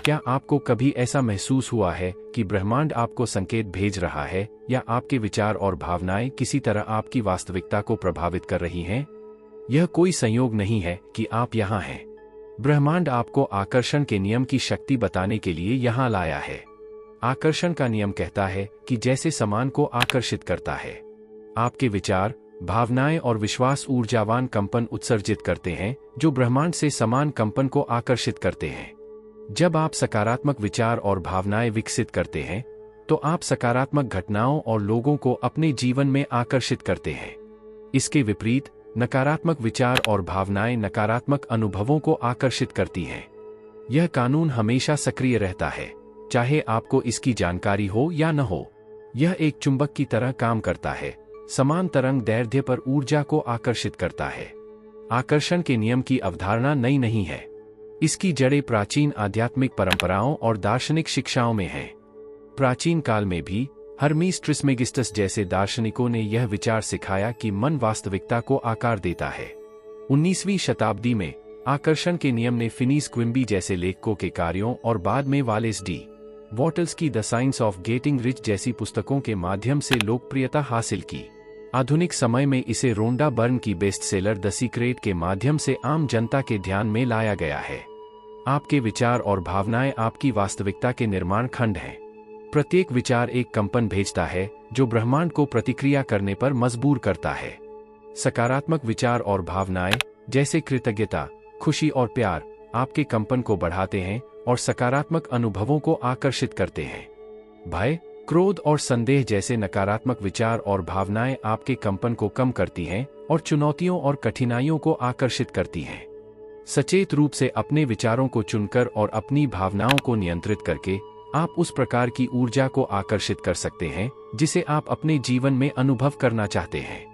क्या आपको कभी ऐसा महसूस हुआ है कि ब्रह्मांड आपको संकेत भेज रहा है या आपके विचार और भावनाएं किसी तरह आपकी वास्तविकता को प्रभावित कर रही हैं? यह कोई संयोग नहीं है कि आप यहाँ हैं। ब्रह्मांड आपको आकर्षण के नियम की शक्ति बताने के लिए यहाँ लाया है। आकर्षण का नियम कहता है कि जैसे समान को आकर्षित करता है, आपके विचार, भावनाएं और विश्वास ऊर्जावान कंपन उत्सर्जित करते हैं जो ब्रह्मांड से समान कंपन को आकर्षित करते हैं। जब आप सकारात्मक विचार और भावनाएं विकसित करते हैं तो आप सकारात्मक घटनाओं और लोगों को अपने जीवन में आकर्षित करते हैं। इसके विपरीत नकारात्मक विचार और भावनाएं नकारात्मक अनुभवों को आकर्षित करती हैं। यह कानून हमेशा सक्रिय रहता है, चाहे आपको इसकी जानकारी हो या न हो। यह एक चुंबक की तरह काम करता है, समान तरंग दैर्ध्य पर ऊर्जा को आकर्षित करता है। आकर्षण के नियम की अवधारणा नई नहीं है। इसकी जड़ें प्राचीन आध्यात्मिक परंपराओं और दार्शनिक शिक्षाओं में हैं। प्राचीन काल में भी हर्मीस ट्रिस्मेगिस्टस जैसे दार्शनिकों ने यह विचार सिखाया कि मन वास्तविकता को आकार देता है। 19वीं शताब्दी में आकर्षण के नियम ने फिनीस क्विम्बी जैसे लेखकों के कार्यों और बाद में वालेस डी वॉटल्स की the science of getting rich जैसी पुस्तकों के माध्यम से लोकप्रियता हासिल की। आधुनिक समय में इसे रोंडा बर्न की बेस्टसेलर द सीक्रेट के माध्यम से आम जनता के ध्यान में लाया गया है। आपके विचार और भावनाएं आपकी वास्तविकता के निर्माण खंड हैं। प्रत्येक विचार एक कंपन भेजता है जो ब्रह्मांड को प्रतिक्रिया करने पर मजबूर करता है। सकारात्मक विचार और भावनाएं जैसे कृतज्ञता, खुशी और प्यार आपके कंपन को बढ़ाते हैं और सकारात्मक अनुभवों को आकर्षित करते हैं। भय, क्रोध और संदेह जैसे नकारात्मक विचार और भावनाएं आपके कंपन को कम करती हैं और चुनौतियों और कठिनाइयों को आकर्षित करती हैं। सचेत रूप से अपने विचारों को चुनकर और अपनी भावनाओं को नियंत्रित करके आप उस प्रकार की ऊर्जा को आकर्षित कर सकते हैं जिसे आप अपने जीवन में अनुभव करना चाहते हैं।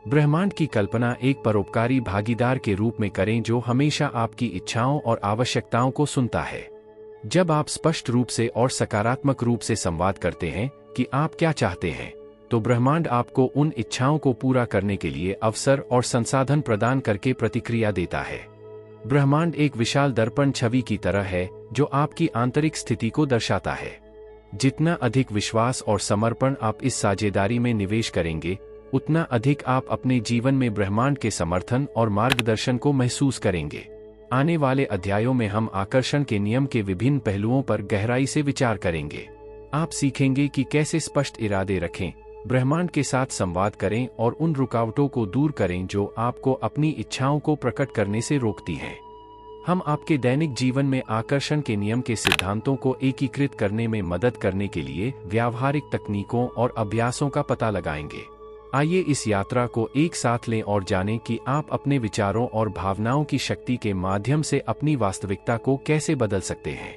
ब्रह्मांड की कल्पना एक परोपकारी भागीदार के रूप में करें जो हमेशा आपकी इच्छाओं और आवश्यकताओं को सुनता है। जब आप स्पष्ट रूप से और सकारात्मक रूप से संवाद करते हैं कि आप क्या चाहते हैं, तो ब्रह्मांड आपको उन इच्छाओं को पूरा करने के लिए अवसर और संसाधन प्रदान करके प्रतिक्रिया देता है। ब्रह्मांड एक विशाल दर्पण छवि की तरह है जो आपकी आंतरिक स्थिति को दर्शाता है। जितना अधिक विश्वास और समर्पण आप इस साझेदारी में निवेश करेंगे, उतना अधिक आप अपने जीवन में ब्रह्मांड के समर्थन और मार्गदर्शन को महसूस करेंगे। आने वाले अध्यायों में हम आकर्षण के नियम के विभिन्न पहलुओं पर गहराई से विचार करेंगे। आप सीखेंगे कि कैसे स्पष्ट इरादे रखें, ब्रह्मांड के साथ संवाद करें और उन रुकावटों को दूर करें जो आपको अपनी इच्छाओं को प्रकट करने से रोकती हैं। हम आपके दैनिक जीवन में आकर्षण के नियम के सिद्धांतों को एकीकृत करने में मदद करने के लिए व्यावहारिक तकनीकों और अभ्यासों का पता लगाएंगे। आइए इस यात्रा को एक साथ लें और जानें कि आप अपने विचारों और भावनाओं की शक्ति के माध्यम से अपनी वास्तविकता को कैसे बदल सकते हैं।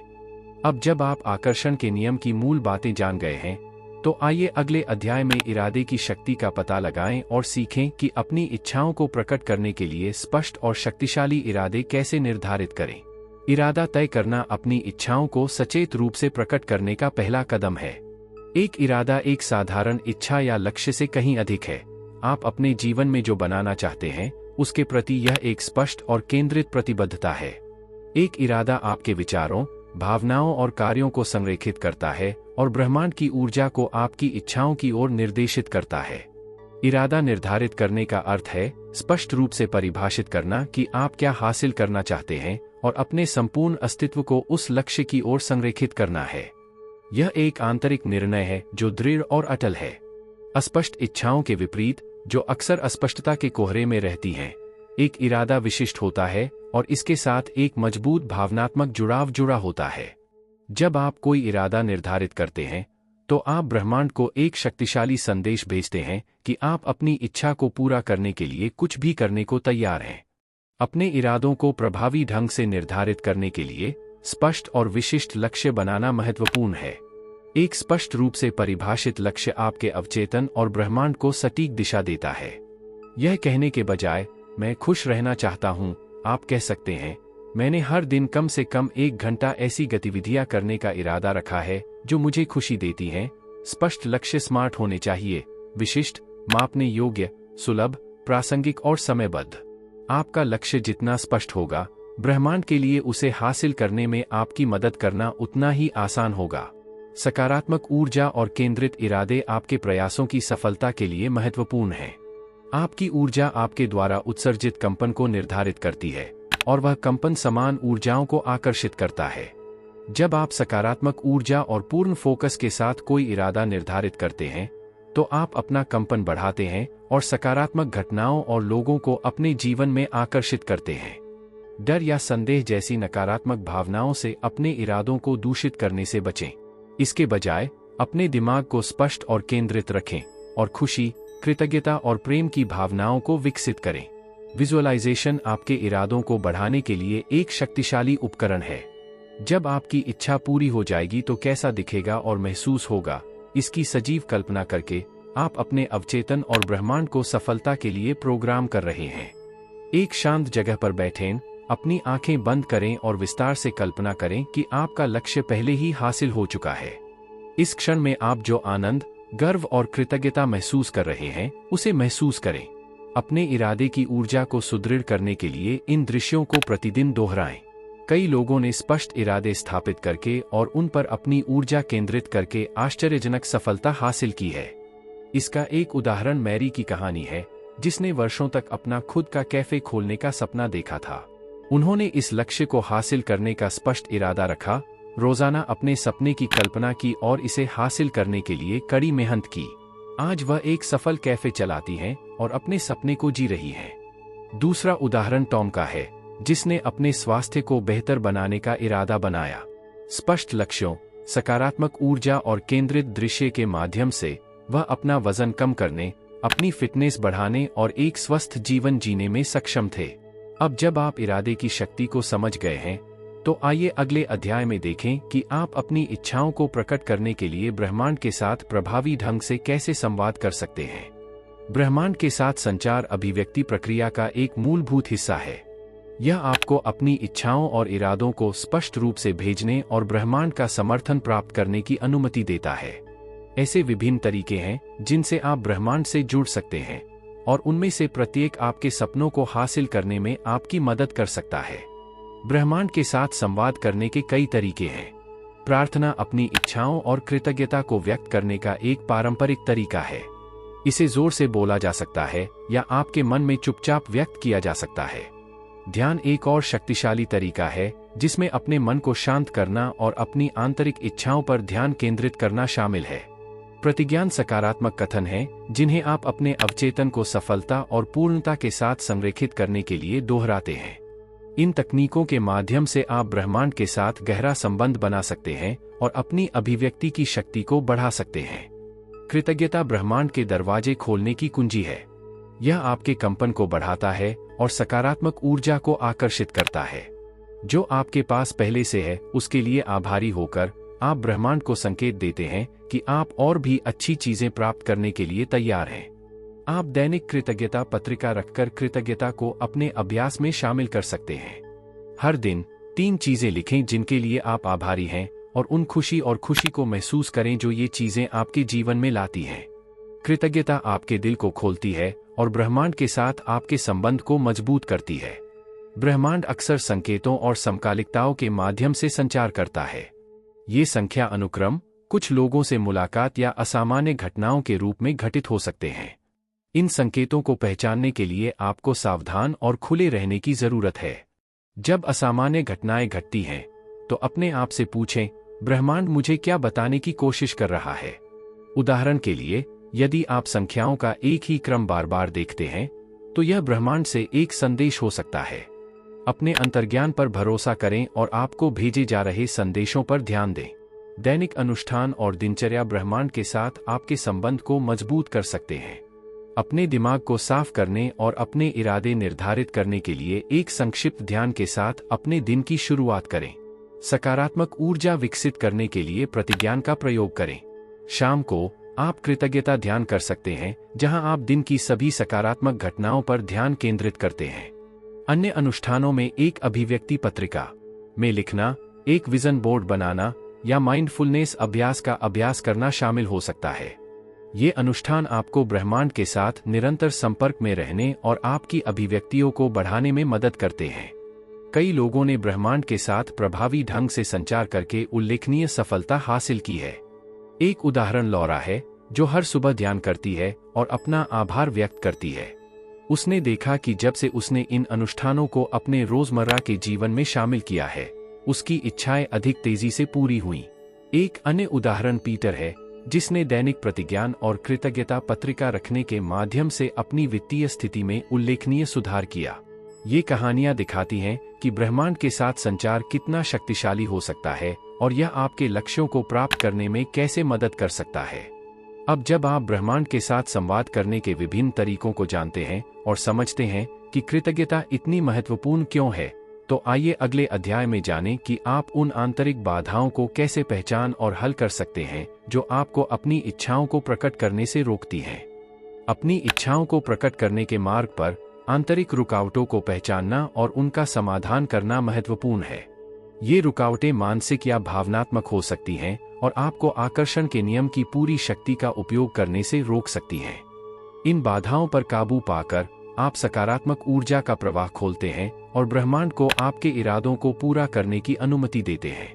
अब जब आप आकर्षण के नियम की मूल बातें जान गए हैं, तो आइए अगले अध्याय में इरादे की शक्ति का पता लगाएं और सीखें कि अपनी इच्छाओं को प्रकट करने के लिए स्पष्ट और शक्तिशाली इरादे कैसे निर्धारित करें। इरादा तय करना अपनी इच्छाओं को सचेत रूप से प्रकट करने का पहला कदम है। एक इरादा एक साधारण इच्छा या लक्ष्य से कहीं अधिक है। आप अपने जीवन में जो बनाना चाहते हैं, उसके प्रति यह एक स्पष्ट और केंद्रित प्रतिबद्धता है। एक इरादा आपके विचारों, भावनाओं और कार्यों को संरेखित करता है और ब्रह्मांड की ऊर्जा को आपकी इच्छाओं की ओर निर्देशित करता है। इरादा निर्धारित करने का अर्थ है स्पष्ट रूप से परिभाषित करना कि आप क्या हासिल करना चाहते हैं और अपने संपूर्ण अस्तित्व को उस लक्ष्य की ओर संरेखित करना है। यह एक आंतरिक निर्णय है जो दृढ़ और अटल है। अस्पष्ट इच्छाओं के विपरीत, जो अक्सर अस्पष्टता के कोहरे में रहती हैं, एक इरादा विशिष्ट होता है और इसके साथ एक मजबूत भावनात्मक जुड़ाव जुड़ा होता है। जब आप कोई इरादा निर्धारित करते हैं, तो आप ब्रह्मांड को एक शक्तिशाली संदेश भेजते हैं कि आप अपनी इच्छा को पूरा करने के लिए कुछ भी करने को तैयार हैं। अपने इरादों को प्रभावी ढंग से निर्धारित करने के लिए स्पष्ट और विशिष्ट लक्ष्य बनाना महत्वपूर्ण है। एक स्पष्ट रूप से परिभाषित लक्ष्य आपके अवचेतन और ब्रह्मांड को सटीक दिशा देता है। यह कहने के बजाय मैं खुश रहना चाहता हूं, आप कह सकते हैं, मैंने हर दिन कम से कम 1 घंटा ऐसी गतिविधियां करने का इरादा रखा है जो मुझे खुशी देती हैं। स्पष्ट लक्ष्य स्मार्ट होने चाहिए, विशिष्ट, मापने योग्य, सुलभ, प्रासंगिक और समयबद्ध। आपका लक्ष्य जितना स्पष्ट होगा, ब्रह्मांड के लिए उसे हासिल करने में आपकी मदद करना उतना ही आसान होगा। सकारात्मक ऊर्जा और केंद्रित इरादे आपके प्रयासों की सफलता के लिए महत्वपूर्ण हैं। आपकी ऊर्जा आपके द्वारा उत्सर्जित कंपन को निर्धारित करती है और वह कंपन समान ऊर्जाओं को आकर्षित करता है। जब आप सकारात्मक ऊर्जा और पूर्ण फोकस के साथ कोई इरादा निर्धारित करते हैं, तो आप अपना कंपन बढ़ाते हैं और सकारात्मक घटनाओं और लोगों को अपने जीवन में आकर्षित करते हैं। डर या संदेह जैसी नकारात्मक भावनाओं से अपने इरादों को दूषित करने से बचें। इसके बजाय अपने दिमाग को स्पष्ट और केंद्रित रखें और खुशी, कृतज्ञता और प्रेम की भावनाओं को विकसित करें। विजुअलाइजेशन आपके इरादों को बढ़ाने के लिए एक शक्तिशाली उपकरण है। जब आपकी इच्छा पूरी हो जाएगी तो कैसा दिखेगा और महसूस होगा, इसकी सजीव कल्पना करके आप अपने अवचेतन और ब्रह्मांड को सफलता के लिए प्रोग्राम कर रहे हैं। एक शांत जगह पर बैठें, अपनी आंखें बंद करें और विस्तार से कल्पना करें कि आपका लक्ष्य पहले ही हासिल हो चुका है। इस क्षण में आप जो आनंद, गर्व और कृतज्ञता महसूस कर रहे हैं, उसे महसूस करें। अपने इरादे की ऊर्जा को सुदृढ़ करने के लिए इन दृश्यों को प्रतिदिन दोहराएं। कई लोगों ने स्पष्ट इरादे स्थापित करके और उन पर अपनी ऊर्जा केंद्रित करके आश्चर्यजनक सफलता हासिल की है। इसका एक उदाहरण मैरी की कहानी है, जिसने वर्षों तक अपना खुद का कैफे खोलने का सपना देखा था। उन्होंने इस लक्ष्य को हासिल करने का स्पष्ट इरादा रखा, रोजाना अपने सपने की कल्पना की और इसे हासिल करने के लिए कड़ी मेहनत की। आज वह एक सफल कैफे चलाती हैं और अपने सपने को जी रही हैं। दूसरा उदाहरण टॉम का है, जिसने अपने स्वास्थ्य को बेहतर बनाने का इरादा बनाया। स्पष्ट लक्ष्यों, सकारात्मक ऊर्जा और केंद्रित दृश्य के माध्यम से वह अपना वजन कम करने, अपनी फिटनेस बढ़ाने और एक स्वस्थ जीवन जीने में सक्षम थे। अब जब आप इरादे की शक्ति को समझ गए हैं, तो आइए अगले अध्याय में देखें कि आप अपनी इच्छाओं को प्रकट करने के लिए ब्रह्मांड के साथ प्रभावी ढंग से कैसे संवाद कर सकते हैं। ब्रह्मांड के साथ संचार अभिव्यक्ति प्रक्रिया का एक मूलभूत हिस्सा है। यह आपको अपनी इच्छाओं और इरादों को स्पष्ट रूप से भेजने और ब्रह्मांड का समर्थन प्राप्त करने की अनुमति देता है। ऐसे विभिन्न तरीके हैं जिनसे आप ब्रह्मांड से जुड़ सकते हैं, और उनमें से प्रत्येक आपके सपनों को हासिल करने में आपकी मदद कर सकता है। ब्रह्मांड के साथ संवाद करने के कई तरीके हैं। प्रार्थना अपनी इच्छाओं और कृतज्ञता को व्यक्त करने का एक पारंपरिक तरीका है। इसे जोर से बोला जा सकता है या आपके मन में चुपचाप व्यक्त किया जा सकता है। ध्यान एक और शक्तिशाली तरीका है, जिसमें अपने मन को शांत करना और अपनी आंतरिक इच्छाओं पर ध्यान केंद्रित करना शामिल है। प्रतिज्ञान सकारात्मक कथन हैं, जिन्हें आप अपने अवचेतन को सफलता और पूर्णता के साथ संरेखित करने के लिए दोहराते हैं। इन तकनीकों के माध्यम से आप ब्रह्मांड के साथ गहरा संबंध बना सकते हैं और अपनी अभिव्यक्ति की शक्ति को बढ़ा सकते हैं। कृतज्ञता ब्रह्मांड के दरवाजे खोलने की कुंजी है। यह आपके कंपन को बढ़ाता है और सकारात्मक ऊर्जा को आकर्षित करता है। जो आपके पास पहले से है, उसके लिए आभारी होकर आप ब्रह्मांड को संकेत देते हैं कि आप और भी अच्छी चीजें प्राप्त करने के लिए तैयार हैं। आप दैनिक कृतज्ञता पत्रिका रखकर कृतज्ञता को अपने अभ्यास में शामिल कर सकते हैं। हर दिन 3 चीजें लिखें जिनके लिए आप आभारी हैं, और उन खुशी और खुशी को महसूस करें जो ये चीजें आपके जीवन में लाती हैं। कृतज्ञता आपके दिल को खोलती है और ब्रह्मांड के साथ आपके संबंध को मजबूत करती है। ब्रह्मांड अक्सर संकेतों और समकालिकताओं के माध्यम से संचार करता है। ये संख्या अनुक्रम, कुछ लोगों से मुलाकात या असामान्य घटनाओं के रूप में घटित हो सकते हैं। इन संकेतों को पहचानने के लिए आपको सावधान और खुले रहने की जरूरत है। जब असामान्य घटनाएं घटती हैं, तो अपने आप से पूछें, ब्रह्मांड मुझे क्या बताने की कोशिश कर रहा है। उदाहरण के लिए, यदि आप संख्याओं का एक ही क्रम बार बार देखते हैं, तो यह ब्रह्मांड से एक संदेश हो सकता है। अपने अंतर्ज्ञान पर भरोसा करें और आपको भेजे जा रहे संदेशों पर ध्यान दें। दैनिक अनुष्ठान और दिनचर्या ब्रह्मांड के साथ आपके संबंध को मजबूत कर सकते हैं। अपने दिमाग को साफ करने और अपने इरादे निर्धारित करने के लिए एक संक्षिप्त ध्यान के साथ अपने दिन की शुरुआत करें। सकारात्मक ऊर्जा विकसित करने के लिए प्रतिज्ञान का प्रयोग करें। शाम को आप कृतज्ञता ध्यान कर सकते हैं, जहां आप दिन की सभी सकारात्मक घटनाओं पर ध्यान केंद्रित करते हैं। अन्य अनुष्ठानों में एक अभिव्यक्ति पत्रिका में लिखना, एक विजन बोर्ड बनाना या माइंडफुलनेस अभ्यास का अभ्यास करना शामिल हो सकता है। ये अनुष्ठान आपको ब्रह्मांड के साथ निरंतर संपर्क में रहने और आपकी अभिव्यक्तियों को बढ़ाने में मदद करते हैं। कई लोगों ने ब्रह्मांड के साथ प्रभावी ढंग से संचार करके उल्लेखनीय सफलता हासिल की है। एक उदाहरण लॉरा है, जो हर सुबह ध्यान करती है और अपना आभार व्यक्त करती है। उसने देखा कि जब से उसने इन अनुष्ठानों को अपने रोजमर्रा के जीवन में शामिल किया है, उसकी इच्छाएं अधिक तेजी से पूरी हुईं। एक अन्य उदाहरण पीटर है, जिसने दैनिक प्रतिज्ञान और कृतज्ञता पत्रिका रखने के माध्यम से अपनी वित्तीय स्थिति में उल्लेखनीय सुधार किया। ये कहानियां दिखाती हैं कि ब्रह्मांड के साथ संचार कितना शक्तिशाली हो सकता है और यह आपके लक्ष्यों को प्राप्त करने में कैसे मदद कर सकता है। अब जब आप ब्रह्मांड के साथ संवाद करने के विभिन्न तरीकों को जानते हैं और समझते हैं कि कृतज्ञता इतनी महत्वपूर्ण क्यों है, तो आइए अगले अध्याय में जानें कि आप उन आंतरिक बाधाओं को कैसे पहचान और हल कर सकते हैं जो आपको अपनी इच्छाओं को प्रकट करने से रोकती हैं। अपनी इच्छाओं को प्रकट करने के मार्ग पर आंतरिक रुकावटों को पहचानना और उनका समाधान करना महत्वपूर्ण है। ये रुकावटें मानसिक या भावनात्मक हो सकती हैं और आपको आकर्षण के नियम की पूरी शक्ति का उपयोग करने से रोक सकती हैं। इन बाधाओं पर काबू पाकर आप सकारात्मक ऊर्जा का प्रवाह खोलते हैं और ब्रह्मांड को आपके इरादों को पूरा करने की अनुमति देते हैं।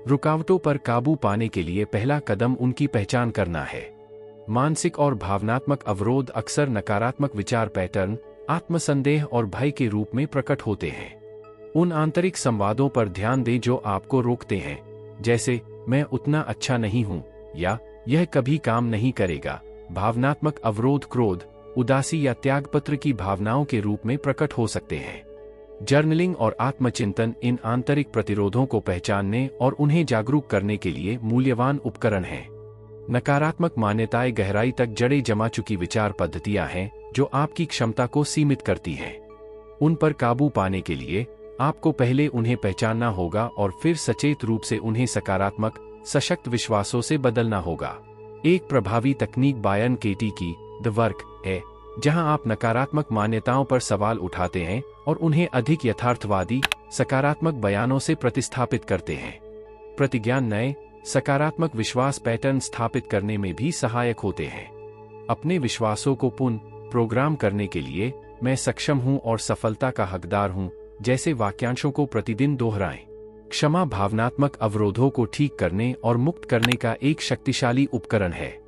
रुकावटों पर काबू पाने के लिए पहला कदम उनकी पहचान करना है। मानसिक और भावनात्मक अवरोध अक्सर नकारात्मक विचार पैटर्न, आत्मसंदेह और भय के रूप में प्रकट होते हैं। उन आंतरिक संवादों पर ध्यान दें जो आपको रोकते हैं, जैसे मैं उतना अच्छा नहीं हूं या यह कभी काम नहीं करेगा। भावनात्मक अवरोध क्रोध, उदासी या त्यागपत्र की भावनाओं के रूप में प्रकट हो सकते हैं। जर्नलिंग और आत्मचिंतन इन आंतरिक प्रतिरोधों को पहचानने और उन्हें जागरूक करने के लिए मूल्यवान उपकरण हैं। नकारात्मक मान्यताएं गहराई तक जड़े जमा चुकी विचार पद्धतियां हैं जो आपकी क्षमता को सीमित करती हैं। उन पर काबू पाने के लिए आपको पहले उन्हें पहचानना होगा और फिर सचेत रूप से उन्हें सकारात्मक, सशक्त विश्वासों से बदलना होगा। एक प्रभावी तकनीक बायरन केटी की द वर्क है, जहां आप नकारात्मक मान्यताओं पर सवाल उठाते हैं और उन्हें अधिक यथार्थवादी, सकारात्मक बयानों से प्रतिस्थापित करते हैं। प्रतिज्ञान नए, सकारात्मक विश्वास पैटर्न स्थापित करने में भी सहायक होते हैं। अपने विश्वासों को पुनः प्रोग्राम करने के लिए मैं सक्षम हूं और सफलता का हकदार हूं जैसे वाक्यांशों को प्रतिदिन दोहराएं। क्षमा भावनात्मक अवरोधों को ठीक करने और मुक्त करने का एक शक्तिशाली उपकरण है।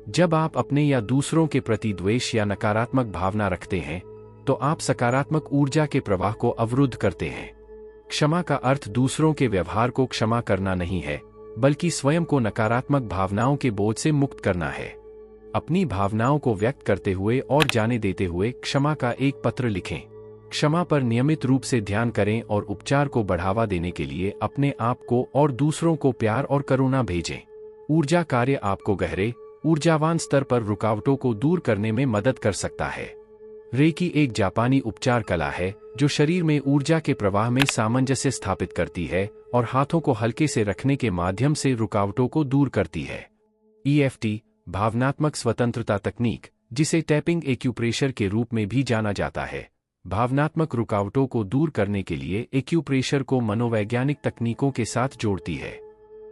जब आप अपने या दूसरों के प्रति द्वेष या नकारात्मक भावना रखते हैं, तो आप सकारात्मक ऊर्जा के प्रवाह को अवरुद्ध करते हैं। क्षमा का अर्थ दूसरों के व्यवहार को क्षमा करना नहीं है, बल्कि स्वयं को नकारात्मक भावनाओं के बोझ से मुक्त करना है। अपनी भावनाओं को व्यक्त करते हुए और जाने देते हुए क्षमा का एक पत्र लिखें। क्षमा पर नियमित रूप से ध्यान करें और उपचार को बढ़ावा देने के लिए अपने आप को और दूसरों को प्यार और करुणा भेजें। ऊर्जा कार्य आपको गहरे, ऊर्जावान स्तर पर रुकावटों को दूर करने में मदद कर सकता है। रेकी एक जापानी उपचार कला है जो शरीर में ऊर्जा के प्रवाह में सामंजस्य स्थापित करती है और हाथों को हल्के से रखने के माध्यम से रुकावटों को दूर करती है। EFT भावनात्मक स्वतंत्रता तकनीक, जिसे टैपिंग एक्यूप्रेशर के रूप में भी जाना जाता है, भावनात्मक रुकावटों को दूर करने के लिए एक्यूप्रेशर को मनोवैज्ञानिक तकनीकों के साथ जोड़ती है।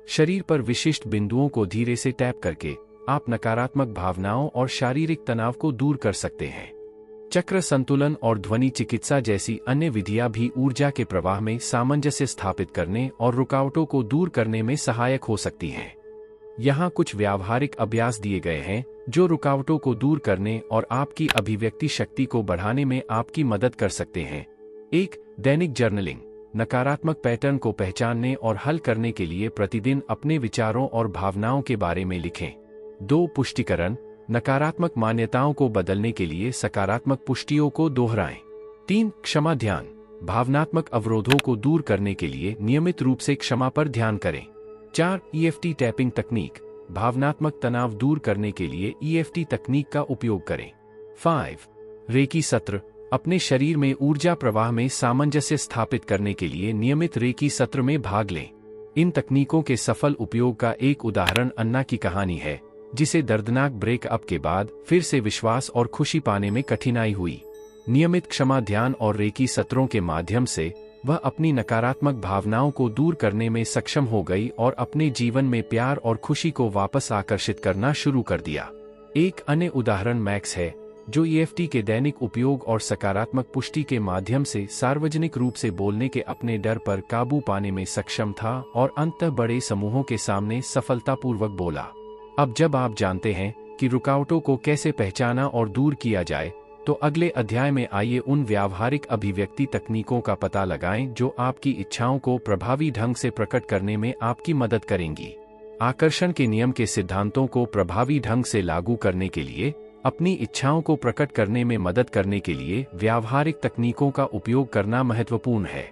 शरीर पर विशिष्ट बिंदुओं को धीरे से टैप करके आप नकारात्मक भावनाओं और शारीरिक तनाव को दूर कर सकते हैं। चक्र संतुलन और ध्वनि चिकित्सा जैसी अन्य विधियां भी ऊर्जा के प्रवाह में सामंजस्य स्थापित करने और रुकावटों को दूर करने में सहायक हो सकती हैं। यहाँ कुछ व्यावहारिक अभ्यास दिए गए हैं जो रुकावटों को दूर करने और आपकी अभिव्यक्ति शक्ति को बढ़ाने में आपकी मदद कर सकते हैं। 1. दैनिक जर्नलिंग। नकारात्मक पैटर्न को पहचानने और हल करने के लिए प्रतिदिन अपने विचारों और भावनाओं के बारे में लिखें। 2. पुष्टिकरण। नकारात्मक मान्यताओं को बदलने के लिए सकारात्मक पुष्टियों को दोहराएं। 3. क्षमा ध्यान। भावनात्मक अवरोधों को दूर करने के लिए नियमित रूप से क्षमा पर ध्यान करें। 4. EFT टैपिंग तकनीक। भावनात्मक तनाव दूर करने के लिए EFT तकनीक का उपयोग करें। 5. रेकी सत्र। अपने शरीर में ऊर्जा प्रवाह में सामंजस्य स्थापित करने के लिए नियमित रेकी सत्र में भाग लें। इन तकनीकों के सफल उपयोग का एक उदाहरण अन्ना की कहानी है, जिसे दर्दनाक ब्रेकअप के बाद फिर से विश्वास और खुशी पाने में कठिनाई हुई। नियमित क्षमा ध्यान और रेकी सत्रों के माध्यम से वह अपनी नकारात्मक भावनाओं को दूर करने में सक्षम हो गई और अपने जीवन में प्यार और खुशी को वापस आकर्षित करना शुरू कर दिया। एक अन्य उदाहरण मैक्स है, जो EFT के दैनिक उपयोग और सकारात्मक पुष्टि के माध्यम से सार्वजनिक रूप से बोलने के अपने डर पर काबू पाने में सक्षम था और अंततः बड़े समूहों के सामने सफलतापूर्वक बोला। अब जब आप जानते हैं कि रुकावटों को कैसे पहचाना और दूर किया जाए, तो अगले अध्याय में आइए उन व्यावहारिक अभिव्यक्ति तकनीकों का पता लगाएं जो आपकी इच्छाओं को प्रभावी ढंग से प्रकट करने में आपकी मदद करेंगी। आकर्षण के नियम के सिद्धांतों को प्रभावी ढंग से लागू करने के लिए, अपनी इच्छाओं को प्रकट करने में मदद करने के लिए व्यावहारिक तकनीकों का उपयोग करना महत्वपूर्ण है।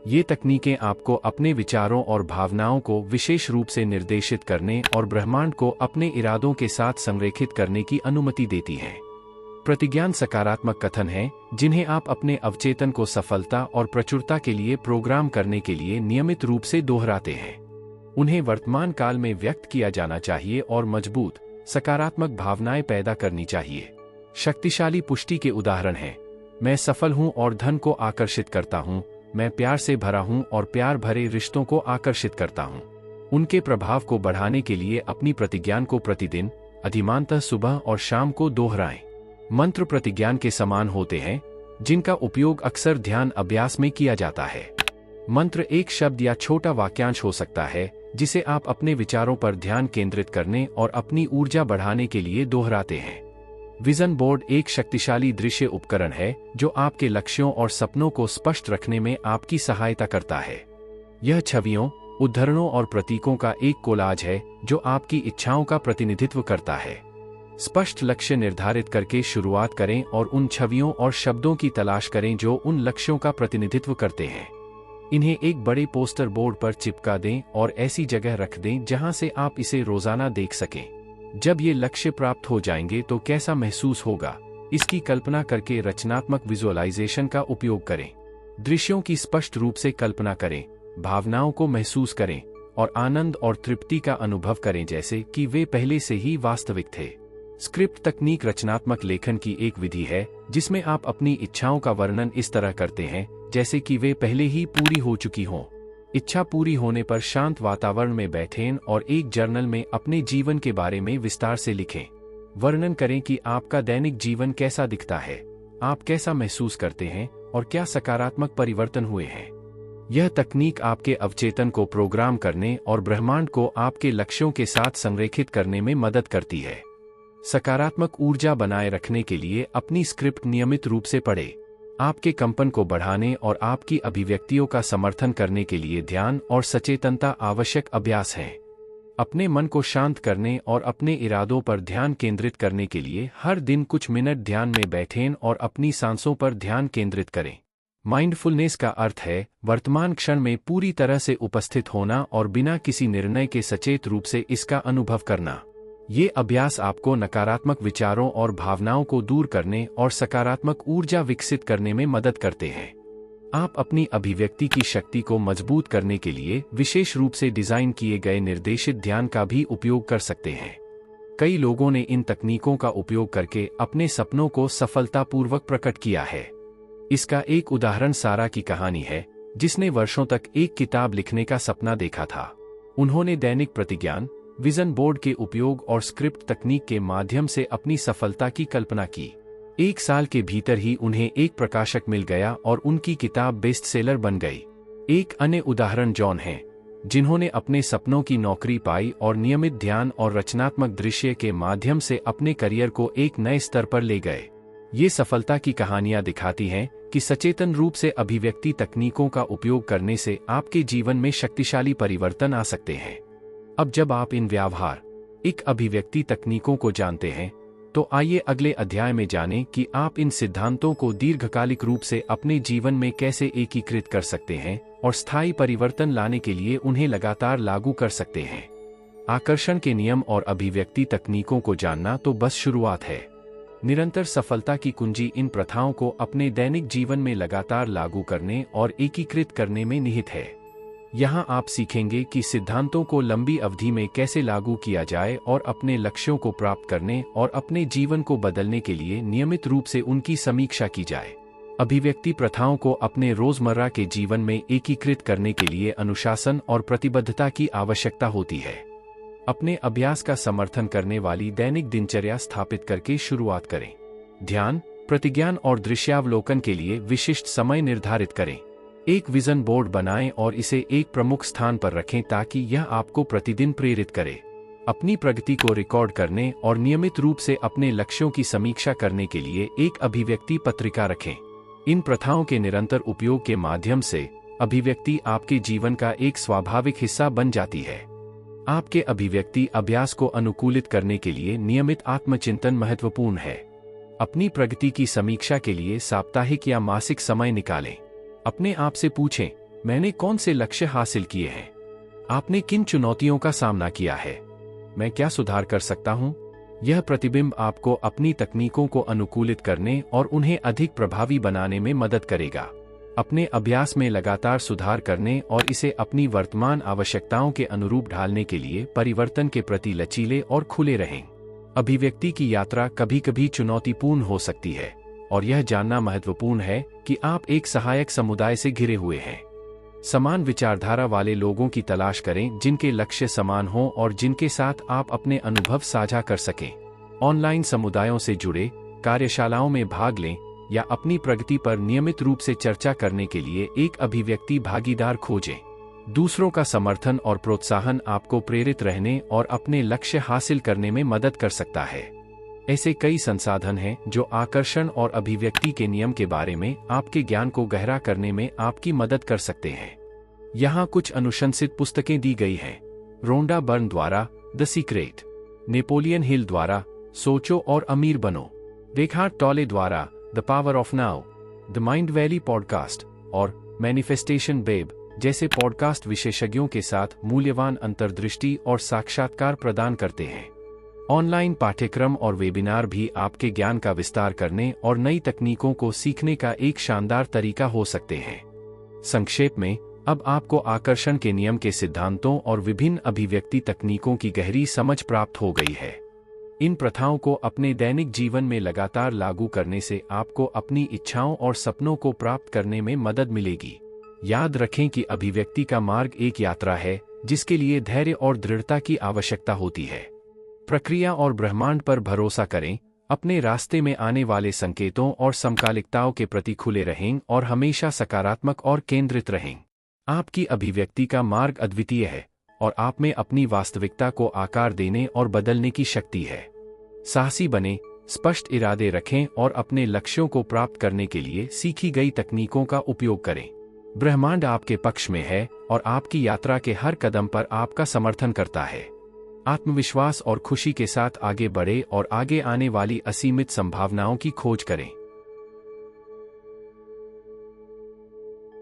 ये तकनीकें आपको अपने विचारों और भावनाओं को विशेष रूप से निर्देशित करने और ब्रह्मांड को अपने इरादों के साथ संरेखित करने की अनुमति देती हैं। प्रतिज्ञान सकारात्मक कथन हैं जिन्हें आप अपने अवचेतन को सफलता और प्रचुरता के लिए प्रोग्राम करने के लिए नियमित रूप से दोहराते हैं। उन्हें वर्तमान काल में व्यक्त किया जाना चाहिए और मजबूत, सकारात्मक भावनाएं पैदा करनी चाहिए। शक्तिशाली पुष्टि के उदाहरण हैं: मैं सफल हूं और धन को आकर्षित करता हूं, मैं प्यार से भरा हूं और प्यार भरे रिश्तों को आकर्षित करता हूं। उनके प्रभाव को बढ़ाने के लिए अपनी प्रतिज्ञान को प्रतिदिन, अधिमानतः सुबह और शाम को दोहराएं। मंत्र प्रतिज्ञान के समान होते हैं, जिनका उपयोग अक्सर ध्यान अभ्यास में किया जाता है। मंत्र एक शब्द या छोटा वाक्यांश हो सकता है जिसे आप अपने विचारों पर ध्यान केंद्रित करने और अपनी ऊर्जा बढ़ाने के लिए दोहराते हैं। विजन बोर्ड एक शक्तिशाली दृश्य उपकरण है जो आपके लक्ष्यों और सपनों को स्पष्ट रखने में आपकी सहायता करता है। यह छवियों, उद्धरणों और प्रतीकों का एक कोलाज है जो आपकी इच्छाओं का प्रतिनिधित्व करता है। स्पष्ट लक्ष्य निर्धारित करके शुरुआत करें और उन छवियों और शब्दों की तलाश करें जो उन लक्ष्यों का प्रतिनिधित्व करते हैं। इन्हें एक बड़े पोस्टर बोर्ड पर चिपका दें और ऐसी जगह रख दें जहां से आप इसे रोजाना देख सकें। जब ये लक्ष्य प्राप्त हो जाएंगे तो कैसा महसूस होगा, इसकी कल्पना करके रचनात्मक विजुअलाइजेशन का उपयोग करें। दृश्यों की स्पष्ट रूप से कल्पना करें, भावनाओं को महसूस करें और आनंद और तृप्ति का अनुभव करें जैसे कि वे पहले से ही वास्तविक थे। स्क्रिप्ट तकनीक रचनात्मक लेखन की एक विधि है जिसमें आप अपनी इच्छाओं का वर्णन इस तरह करते हैं जैसे कि वे पहले ही पूरी हो चुकी हों। इच्छा पूरी होने पर शांत वातावरण में बैठें और एक जर्नल में अपने जीवन के बारे में विस्तार से लिखें। वर्णन करें कि आपका दैनिक जीवन कैसा दिखता है, आप कैसा महसूस करते हैं और क्या सकारात्मक परिवर्तन हुए हैं। यह तकनीक आपके अवचेतन को प्रोग्राम करने और ब्रह्मांड को आपके लक्ष्यों के साथ संरेखित करने में मदद करती है। सकारात्मक ऊर्जा बनाए रखने के लिए अपनी स्क्रिप्ट नियमित रूप से पढ़ें। आपके कंपन को बढ़ाने और आपकी अभिव्यक्तियों का समर्थन करने के लिए ध्यान और सचेतनता आवश्यक अभ्यास हैं। अपने मन को शांत करने और अपने इरादों पर ध्यान केंद्रित करने के लिए हर दिन कुछ मिनट ध्यान में बैठें और अपनी सांसों पर ध्यान केंद्रित करें। माइंडफुलनेस का अर्थ है वर्तमान क्षण में पूरी तरह से उपस्थित होना और बिना किसी निर्णय के सचेत रूप से इसका अनुभव करना। ये अभ्यास आपको नकारात्मक विचारों और भावनाओं को दूर करने और सकारात्मक ऊर्जा विकसित करने में मदद करते हैं। आप अपनी अभिव्यक्ति की शक्ति को मजबूत करने के लिए विशेष रूप से डिजाइन किए गए निर्देशित ध्यान का भी उपयोग कर सकते हैं। कई लोगों ने इन तकनीकों का उपयोग करके अपने सपनों को सफलतापूर्वक प्रकट किया है। इसका एक उदाहरण सारा की कहानी है, जिसने वर्षों तक एक किताब लिखने का सपना देखा था। उन्होंने दैनिक प्रतिज्ञान, विजन बोर्ड के उपयोग और स्क्रिप्ट तकनीक के माध्यम से अपनी सफलता की कल्पना की। 1 साल के भीतर ही उन्हें एक प्रकाशक मिल गया और उनकी किताब बेस्ट सेलर बन गई। एक अन्य उदाहरण जॉन है, जिन्होंने अपने सपनों की नौकरी पाई और नियमित ध्यान और रचनात्मक दृश्य के माध्यम से अपने करियर को एक नए स्तर पर ले गए। ये सफलता की कहानियां दिखाती हैं कि सचेतन रूप से अभिव्यक्ति तकनीकों का उपयोग करने से आपके जीवन में शक्तिशाली परिवर्तन आ सकते हैं। अब जब आप इन व्यावहारिक अभिव्यक्ति तकनीकों को जानते हैं, तो आइए अगले अध्याय में जानें कि आप इन सिद्धांतों को दीर्घकालिक रूप से अपने जीवन में कैसे एकीकृत कर सकते हैं और स्थायी परिवर्तन लाने के लिए उन्हें लगातार लागू कर सकते हैं। आकर्षण के नियम और अभिव्यक्ति तकनीकों को जानना तो बस शुरुआत है। निरंतर सफलता की कुंजी इन प्रथाओं को अपने दैनिक जीवन में लगातार लागू करने और एकीकृत करने में निहित है। यहाँ आप सीखेंगे कि सिद्धांतों को लंबी अवधि में कैसे लागू किया जाए और अपने लक्ष्यों को प्राप्त करने और अपने जीवन को बदलने के लिए नियमित रूप से उनकी समीक्षा की जाए। अभिव्यक्ति प्रथाओं को अपने रोजमर्रा के जीवन में एकीकृत करने के लिए अनुशासन और प्रतिबद्धता की आवश्यकता होती है। अपने अभ्यास का समर्थन करने वाली दैनिक दिनचर्या स्थापित करके शुरुआत करें। ध्यान, प्रतिज्ञान और दृश्यावलोकन के लिए विशिष्ट समय निर्धारित करें। एक विजन बोर्ड बनाएं और इसे एक प्रमुख स्थान पर रखें ताकि यह आपको प्रतिदिन प्रेरित करे। अपनी प्रगति को रिकॉर्ड करने और नियमित रूप से अपने लक्ष्यों की समीक्षा करने के लिए एक अभिव्यक्ति पत्रिका रखें। इन प्रथाओं के निरंतर उपयोग के माध्यम से अभिव्यक्ति आपके जीवन का एक स्वाभाविक हिस्सा बन जाती है। आपके अभिव्यक्ति अभ्यास को अनुकूलित करने के लिए नियमित आत्मचिंतन महत्वपूर्ण है। अपनी प्रगति की समीक्षा के लिए साप्ताहिक या मासिक समय निकालें। अपने आप से पूछें, मैंने कौन से लक्ष्य हासिल किए हैं? आपने किन चुनौतियों का सामना किया है? मैं क्या सुधार कर सकता हूं? यह प्रतिबिंब आपको अपनी तकनीकों को अनुकूलित करने और उन्हें अधिक प्रभावी बनाने में मदद करेगा। अपने अभ्यास में लगातार सुधार करने और इसे अपनी वर्तमान आवश्यकताओं के अनुरूप ढालने के लिए परिवर्तन के प्रति लचीले और खुले रहें। अभिव्यक्ति की यात्रा कभी कभी चुनौतीपूर्ण हो सकती है और यह जानना महत्वपूर्ण है कि आप एक सहायक समुदाय से घिरे हुए हैं। समान विचारधारा वाले लोगों की तलाश करें जिनके लक्ष्य समान हों और जिनके साथ आप अपने अनुभव साझा कर सकें। ऑनलाइन समुदायों से जुड़े, कार्यशालाओं में भाग लें या अपनी प्रगति पर नियमित रूप से चर्चा करने के लिए एक अभिव्यक्ति भागीदार खोजें। दूसरों का समर्थन और प्रोत्साहन आपको प्रेरित रहने और अपने लक्ष्य हासिल करने में मदद कर सकता है। ऐसे कई संसाधन हैं जो आकर्षण और अभिव्यक्ति के नियम के बारे में आपके ज्ञान को गहरा करने में आपकी मदद कर सकते हैं। यहाँ कुछ अनुशंसित पुस्तकें दी गई हैं। रोंडा बर्न द्वारा द सीक्रेट, नेपोलियन हिल द्वारा सोचो और अमीर बनो, रेखार्ड टॉले द्वारा the power of now, the mind valley podcast और मैनिफेस्टेशन बेब जैसे पॉडकास्ट विशेषज्ञों के साथ मूल्यवान अंतर्दृष्टि और साक्षात्कार प्रदान करते हैं। ऑनलाइन पाठ्यक्रम और वेबिनार भी आपके ज्ञान का विस्तार करने और नई तकनीकों को सीखने का एक शानदार तरीका हो सकते हैं। संक्षेप में, अब आपको आकर्षण के नियम के सिद्धांतों और विभिन्न अभिव्यक्ति तकनीकों की गहरी समझ प्राप्त हो गई है। इन प्रथाओं को अपने दैनिक जीवन में लगातार लागू करने से आपको अपनी इच्छाओं और सपनों को प्राप्त करने में मदद मिलेगी। याद रखें कि अभिव्यक्ति का मार्ग एक यात्रा है जिसके लिए धैर्य और दृढ़ता की आवश्यकता होती है। प्रक्रिया और ब्रह्मांड पर भरोसा करें, अपने रास्ते में आने वाले संकेतों और समकालिकताओं के प्रति खुले रहें और हमेशा सकारात्मक और केंद्रित रहें। आपकी अभिव्यक्ति का मार्ग अद्वितीय है और आप में अपनी वास्तविकता को आकार देने और बदलने की शक्ति है। साहसी बने, स्पष्ट इरादे रखें और अपने लक्ष्यों को प्राप्त करने के लिए सीखी गई तकनीकों का उपयोग करें। ब्रह्मांड आपके पक्ष में है और आपकी यात्रा के हर कदम पर आपका समर्थन करता है। आत्मविश्वास और खुशी के साथ आगे बढ़े और आगे आने वाली असीमित संभावनाओं की खोज करें।